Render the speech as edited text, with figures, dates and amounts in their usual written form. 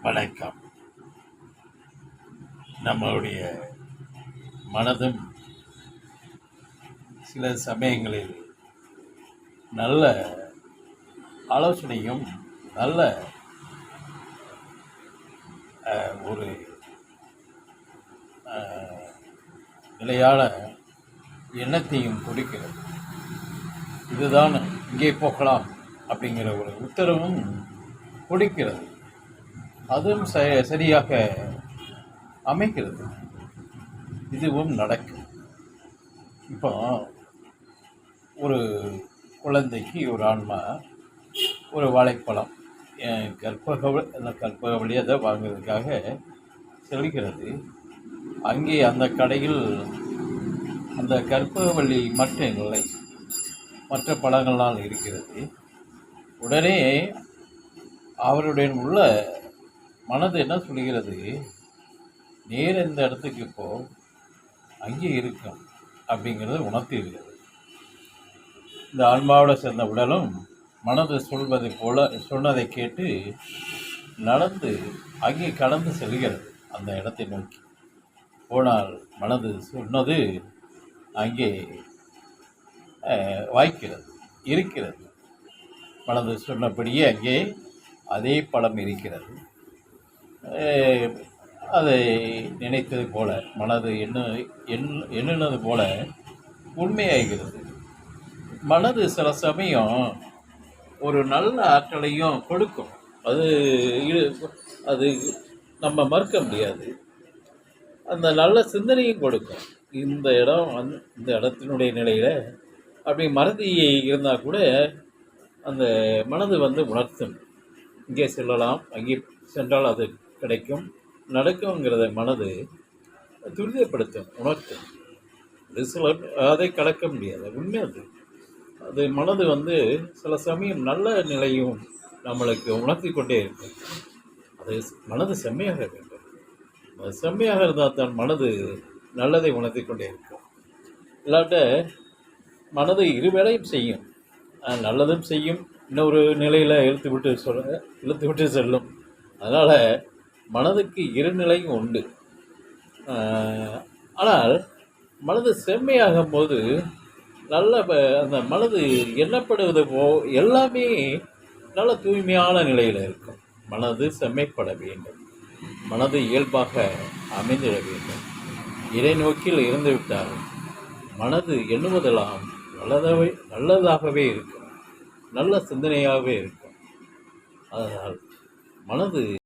வணக்கம். நம்மளுடைய மனதும் சில சமயங்களில் நல்ல ஆலோசனையும் நல்ல ஒரு நிலையான எண்ணத்தையும் கொடுக்கிறது. இதுதான் இங்கே போகலாம் அப்படிங்கிற ஒரு உத்தரவும் கொடுக்கிறது. அதுவும் சரியாக அமைக்கிறது. இதுவும் நடக்கும். இப்போ ஒரு குழந்தைக்கு ஒரு ஆன்மா ஒரு வாழைப்பழம் அந்த கற்பக அதை வாங்குறதுக்காக செல்கிறது. அங்கே அந்த கடையில் அந்த கற்பகவள்ளி மட்டும் இல்லை, மற்ற பழங்கள்லாம் இருக்கிறது. உடனே அவருடைய உள்ள மனது என்ன சொல்கிறது, நேர இந்த இடத்துக்கு இப்போ அங்கே இருக்கும் அப்படிங்கிறத உணர்த்திடுகிறது. இந்த ஆன்மாவோட சேர்ந்த உடலும் மனது சொல்வதை போல சொன்னதை கேட்டு நடந்து அங்கே கடந்து செல்கிறது. அந்த இடத்தை நோக்கி போனால் மனது சொன்னது அங்கே வாய்க்கிறது, இருக்கிறது. மனது சொன்னபடியே அங்கே அதே பழம் இருக்கிறது. அதை நினைத்தது போல மனது எண்ணினது போல உண்மையாகிறது. மனது சில சமயம் ஒரு நல்ல ஆற்றலையும் கொடுக்கும். அது நம்ம மறுக்க முடியாது. அந்த நல்ல சிந்தனையும் கொடுக்கும். இந்த இடத்தினுடைய நிலையில் அப்படி மறதி இருந்தால் கூட அந்த மனது உணர்த்தும். இங்கே செல்லலாம், அங்கே சென்றால் அது கிடைக்கும், நடக்குங்கிறத மனது துரிதப்படுத்தும், உணர்த்தும். அது சில அதை கடக்க முடியாது, உண்மை. அது மனது சில சமயம் நல்ல நிலையும் நம்மளுக்கு உணர்த்தி கொண்டே இருக்கும். அது மனது செம்மையாக வேண்டும். அது செம்மையாக இருந்தால் தான் மனது நல்லதை உணர்த்தி கொண்டே இருக்கும். இல்லாட்ட மனது இருவேளையும் செய்யும், நல்லதும் செய்யும், இன்னொரு நிலையில் இழுத்து விட்டு செல்லும். அதனால் மனதுக்கு இரு நிலையும் உண்டு. ஆனால் மனது செம்மையாகும் போது நல்ல அந்த மனது எண்ணப்படுவது எல்லாமே நல்ல தூய்மையான நிலையில் இருக்கும். மனது செம்மைப்பட வேண்டும், மனது இயல்பாக அமைந்திட வேண்டும். இறை நோக்கில் இருந்துவிட்டால் மனது எண்ணுவதெல்லாம் நல்லதாகவே இருக்கும், நல்ல சிந்தனையாகவே இருக்கும். அதனால் மனது